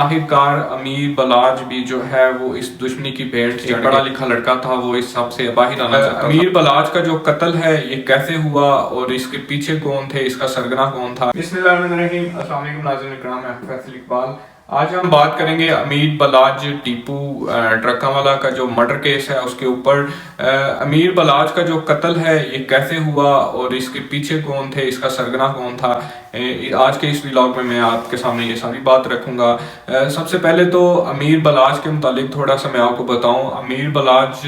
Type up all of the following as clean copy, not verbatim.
आखिरकार अमीर बलाज भी जो है वो इस दुश्मनी की भेंट चढ़ पढ़ा लिखा लड़का था, वो इस सब से बाहर आना चाहता था। अमीर बलाज का जो कत्ल है ये कैसे हुआ और इसके पीछे कौन थे, इसका सरगना कौन था। बिस्मिल्लाहिर्रहमानिर्रहीम, अस्सलाम वालेकुम नाज़रीन इकराम, मैं फैसल इकबाल। आज हम बात करेंगे अमीर बलाज टीपू ट्रकावाला का जो मर्डर केस है उसके ऊपर। अमीर बलाज का जो कत्ल है ये कैसे हुआ और इसके पीछे कौन थे, इसका सरगना कौन था। आज के इस व्लॉग में मैं आपके सामने ये सारी बात रखूंगा। सबसे पहले तो अमीर बलाज के मुतालिक थोड़ा सा मैं आपको बताऊं। अमीर बलाज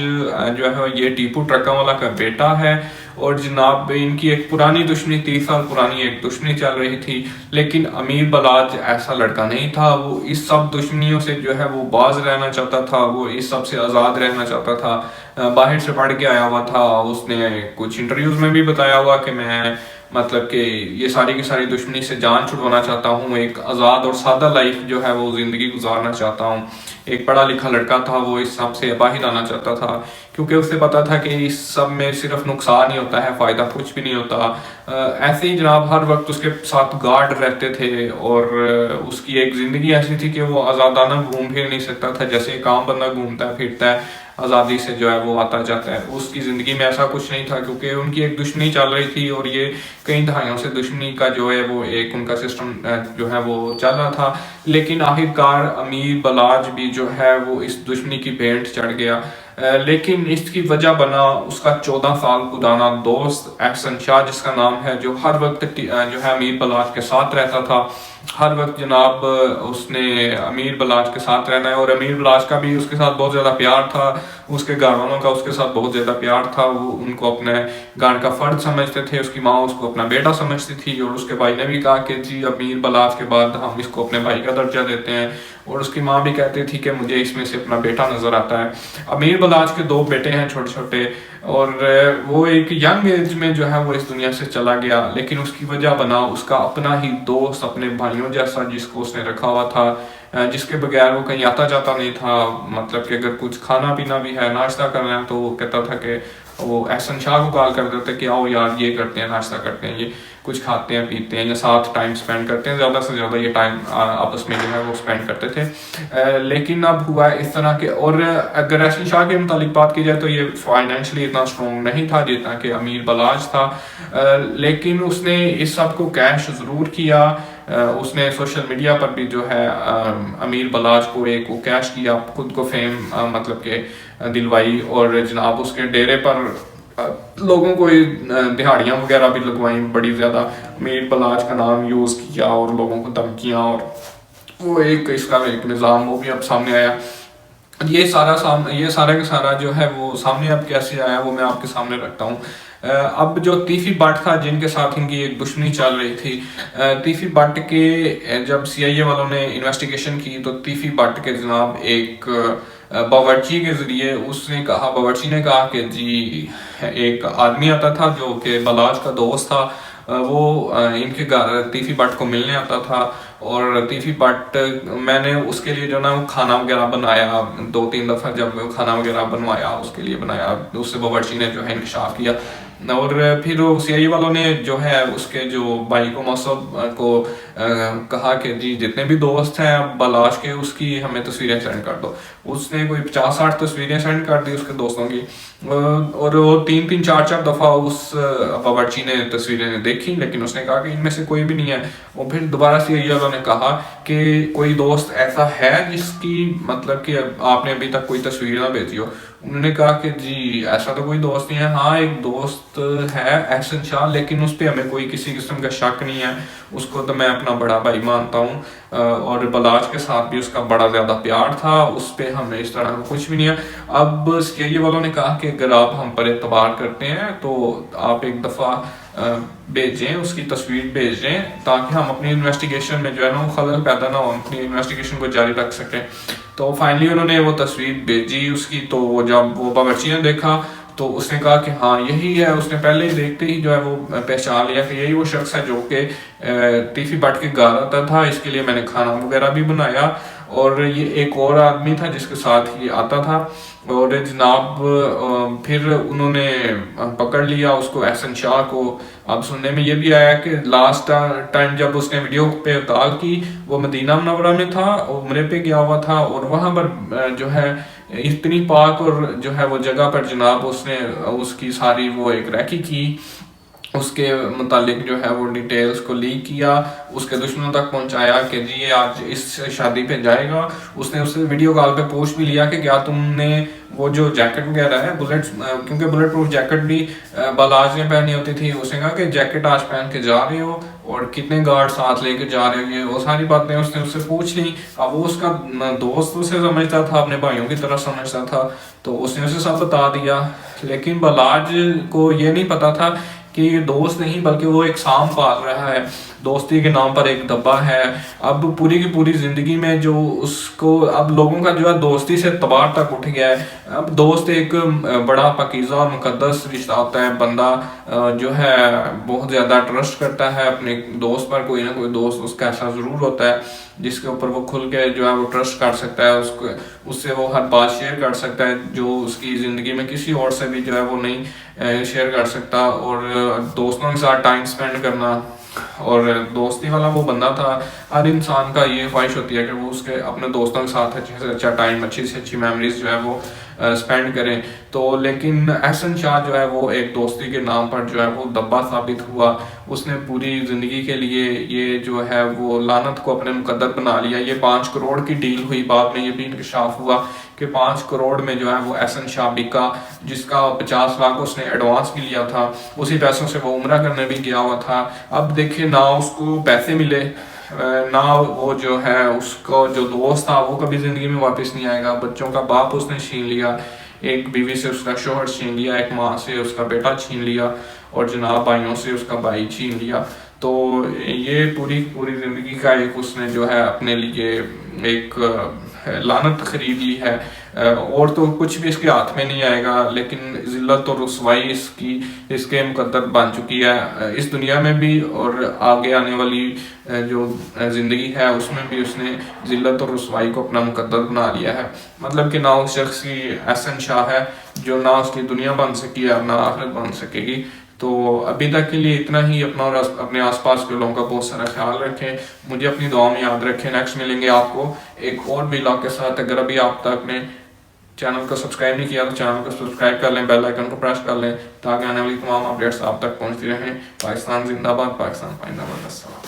जो है ये टीपू ट्रकावाला का बेटा है और जनाब इनकी एक पुरानी दुश्मनी 30 साल पुरानी एक दुश्मनी चल रही थी, लेकिन अमीर बलाज ऐसा लड़का नहीं था। वो इस सब दुश्मनियों से जो है वो बाज रहना चाहता था, वो इस सब से आज़ाद रहना चाहता था। बाहर से पढ़ के आया हुआ था। उसने कुछ इंटरव्यूज में भी बताया हुआ कि मैं मतलब कि ये सारी की सारी दुश्मनी से जान छुड़वाना चाहता हूँ, एक आज़ाद और सादा लाइफ जो है वो ज़िंदगी गुजारना चाहता हूँ। एक पढ़ा लिखा लड़का था, वो इस सब से बाहर आना चाहता था क्योंकि उसे पता था कि इस सब में सिर्फ नुकसान ही होता है, फ़ायदा कुछ भी नहीं होता। ऐसे ही जनाब हर वक्त उसके साथ गार्ड रहते थे और उसकी एक ज़िंदगी ऐसी थी कि वो आज़ादाना घूम फिर नहीं सकता था, जैसे एक आम बंदा घूमता है फिरता है आज़ादी से जो है वो आता जाता है। उसकी ज़िंदगी में ऐसा कुछ नहीं था क्योंकि उनकी एक दुश्मनी चल रही थी और ये कई दहाइयों से दुश्मनी का जो है वो एक उनका सिस्टम जो है वो चल रहा था। लेकिन आखिरकार अमीर बलाज भी जो है वो इस दुश्मनी की भेंट चढ़ गया। लेकिन इसकी वजह बना उसका 14 साल पुराना दोस्त एहसन शाह जिसका नाम है, जो हर वक्त जो है अमीर बलाज के साथ रहता था। हर वक्त जनाब उसने अमीर बलाज के साथ रहना है और अमीर बलाज का भी उसके साथ बहुत ज़्यादा प्यार था। उसके घर वालों का उसके साथ बहुत ज़्यादा प्यार था। वो उनको अपने घर का फ़र्द समझते थे। उसकी माँ उसको अपना बेटा समझती थी और उसके भाई ने भी कहा कि जी अमीर बलाज के बाद हम इसको अपने भाई का दर्जा देते हैं। और उसकी माँ भी कहती थी कि मुझे इसमें से अपना बेटा नज़र आता है। अमीर बलाज के 2 बेटे हैं छोटे छोटे और वो एक यंग एज में जो है वो इस दुनिया से चला गया। लेकिन उसकी वजह बना उसका अपना ही दोस्त, अपने भाइयों जैसा जिसको उसने रखा हुआ था, जिसके बगैर वो कहीं आता जाता नहीं था। मतलब कि अगर कुछ खाना पीना भी है, नाश्ता करना है, तो वो कहता था कि वो एहसन शाह को कॉल कर देते कि आओ यार ये करते हैं, नाश्ता करते हैं, ये कुछ खाते हैं पीते हैं या साथ टाइम स्पेंड करते हैं। ज़्यादा से ज़्यादा ये टाइम आपस में जो है वो स्पेंड करते थे। लेकिन अब हुआ इस तरह के, और अगर एहसन शाह के मुतालिक बात की जाए तो ये फाइनेंशली इतना स्ट्रॉन्ग नहीं था जितना कि अमीर बलाज था। लेकिन उसने इस सब को कैश ज़रूर किया। उसने सोशल मीडिया पर भी जो है अमीर बलाज को एक वो कैश किया, खुद को फेम मतलब के दिलवाई और जनाब उसके डेरे पर लोगों को दिहाड़ियाँ वगैरह भी लगवाई बड़ी ज़्यादा। अमीर बलाज का नाम यूज़ किया और लोगों को धमकियाँ और वो एक इसका एक निज़ाम वो भी अब सामने आया। ये सारा का सारा जो है वो सामने अब कैसे आया वो मैं आपके सामने रखता हूँ। अब जो तीफी भट्ट था जिनके साथ इनकी एक दुश्मनी चल रही थी, तीफी भट्ट के जब सीआईए वालों ने इन्वेस्टिगेशन की तो तीफी भट्ट के जनाब एक बावर्ची के जरिए उसने कहा, बावर्ची ने कहा कि जी एक आदमी आता था जो कि बलाज का दोस्त था, वो इनके घर तीफी भट्ट को मिलने आता था और तीफी भट्ट मैंने उसके लिए जो ना वो खाना वगैरह बनाया 2-3 दफ़ा। जब वो खाना वगैरह बनवाया उसके लिए बनाया, उससे बावर्ची ने जो है इंकशाफ किया और फिर सीआईए वालों ने जो है उसके जो भाई को मौसम को कहा कि जी जितने भी दोस्त हैं बलाज के उसकी हमें तस्वीरें सेंड कर दो। उसने कोई 50-60 तस्वीरें सेंड कर दी उसके दोस्तों की और वो 3-4 दफ़ा उस बावर्ची ने तस्वीरें देखी, लेकिन उसने कहा कि इनमें से कोई भी नहीं है। और फिर दोबारा सीआईए वालों ने कहा कि कोई दोस्त ऐसा है जिसकी मतलब कि आपने अभी तक कोई तस्वीर ना भेजी हो। उन्होंने कहा कि जी ऐसा तो कोई दोस्त नहीं है, हाँ एक दोस्त है एहसन शाह, लेकिन उस पर हमें कोई किसी किस्म का शक नहीं है, उसको तो मैं अपना बड़ा भाई मानता हूँ और बलाज के साथ भी उसका बड़ा ज़्यादा प्यार था, उस पर हमें इस तरह का कुछ भी नहीं है। अब सीआईए वालों ने कहा कि अगर आप हम पर एतबार करते हैं तो आप एक दफ़ा भेजें, उसकी तस्वीर भेजें ताकि हम अपनी इन्वेस्टिगेशन में जो है ना वो खलल पैदा ना हो, अपनी इन्वेस्टिगेशन को जारी रख सकें। तो फाइनली उन्होंने वो तस्वीर भेजी उसकी। तो जब वो बावर्ची ने देखा तो उसने कहा कि हाँ यही है। उसने पहले ही देखते ही जो है वो पहचान लिया कि यही वो शख्स है जो कि तीफी भट्ट के घर आता था, इसके लिए मैंने खाना वगैरह भी बनाया اور یہ ایک اور آدمی تھا جس کے ساتھ یہ آتا تھا، اور جناب پھر انہوں نے پکڑ لیا اس کو، احسن شاہ کو۔ اب سننے میں یہ بھی آیا کہ لاسٹ ٹائم جب اس نے ویڈیو پہ کال کی وہ مدینہ منورہ میں تھا، عمرے پہ گیا ہوا تھا، اور وہاں پر جو ہے اتنی پاک اور جو ہے وہ جگہ پر جناب اس نے اس کی ساری وہ ایک ریکی کی، اس کے متعلق جو ہے وہ ڈیٹیلز کو لیک کیا، اس کے دشمنوں تک پہنچایا کہ جی یہ آج اس شادی پہ جائے گا۔ اس نے اس سے ویڈیو کال پہ پوچھ بھی لیا کہ کیا تم نے وہ جو جیکٹ وغیرہ ہے بلٹ، کیونکہ بلٹ پروف جیکٹ بھی بالاج نے پہنی ہوتی تھی، اس نے کہا کہ جیکٹ آج پہن کے جا رہے ہو اور کتنے گارڈ ساتھ لے کے جا رہے ہو، یہ وہ ساری باتیں اس نے اس سے پوچھ لی۔ اب وہ اس کا دوست اسے سمجھتا تھا، اپنے بھائیوں کی طرح سمجھتا تھا، تو اس نے اسے سب بتا دیا، لیکن بالاج کو یہ نہیں پتا تھا کہ یہ دوست نہیں بلکہ وہ ایک سام پال رہا ہے، دوستی کے نام پر ایک دبا ہے۔ اب پوری کی پوری زندگی میں جو اس کو اب لوگوں کا جو ہے دوستی سے تباہ تک اٹھ گیا ہے۔ اب دوست ایک بڑا پاکیزہ اور مقدس رشتہ ہوتا ہے، بندہ جو ہے بہت زیادہ ٹرسٹ کرتا ہے اپنے دوست پر، کوئی نہ کوئی دوست اس کا ایسا ضرور ہوتا ہے جس کے اوپر وہ کھل کے جو ہے وہ ٹرسٹ کر سکتا ہے، اس سے وہ ہر بات شیئر کر سکتا ہے جو اس کی زندگی میں کسی اور سے بھی جو ہے وہ نہیں شیئر کر سکتا۔ اور دوستوں کے ساتھ ٹائم سپینڈ کرنا، اور دوستی والا وہ بندہ تھا۔ ہر انسان کا یہ خواہش ہوتی ہے کہ وہ اس کے اپنے دوستوں کے ساتھ اچھے سے اچھا ٹائم، اچھی سے اچھی میموریز جو ہے وہ سپینڈ کریں۔ تو لیکن احسن شاہ جو ہے وہ ایک دوستی کے نام پر جو ہے وہ دبا ثابت ہوا، اس نے پوری زندگی کے لیے یہ جو ہے وہ لعنت کو اپنے مقدر بنا لیا۔ یہ 5 کروڑ کی ڈیل ہوئی، بعد میں یہ بھی انکشاف ہوا کہ 5 کروڑ میں جو ہے وہ احسن شاہ بکا، جس کا 50 لاکھ اس نے ایڈوانس بھی لیا تھا، اسی پیسوں سے وہ عمرہ کرنے بھی گیا ہوا تھا۔ اب دیکھیں نہ اس کو پیسے ملے، نہ وہ جو ہے اس کو جو دوست تھا وہ کبھی زندگی میں واپس نہیں آئے گا، بچوں کا باپ اس نے چھین لیا، ایک بیوی سے اس کا شوہر چھین لیا، ایک ماں سے اس کا بیٹا چھین لیا، اور جناب بھائیوں سے اس کا بھائی چھین لیا۔ تو یہ پوری زندگی کا ایک اس نے جو ہے اپنے لیے ایک لعنت خرید لی ہے، اور تو کچھ بھی اس کے ہاتھ میں نہیں آئے گا، لیکن ذلت اور رسوائی اس کے مقدر بن چکی ہے، اس دنیا میں بھی اور آگے آنے والی جو زندگی ہے اس میں بھی اس نے ذلت اور رسوائی کو اپنا مقدر بنا لیا ہے۔ مطلب کہ نہ اس شخص کی احسن شاہ ہے جو نہ اس کی دنیا بن سکی ہے نہ آخرت بن سکے گی۔ تو ابھی تک کے لیے اتنا ہی، اپنا اور اپنے آس پاس کے لوگوں کا بہت سارا خیال رکھیں، مجھے اپنی دعا میں یاد رکھیں۔ نیکسٹ ملیں گے آپ کو ایک اور ویلاگ کے ساتھ۔ اگر ابھی آپ تک نے چینل کو سبسکرائب نہیں کیا تو چینل کو سبسکرائب کر لیں، بیل آئیکن کو پریس کر لیں تاکہ آنے والی تمام اپڈیٹس آپ تک پہنچتی رہیں۔ پاکستان زندہ باد، پاکستان پائندہ باد۔ السلام۔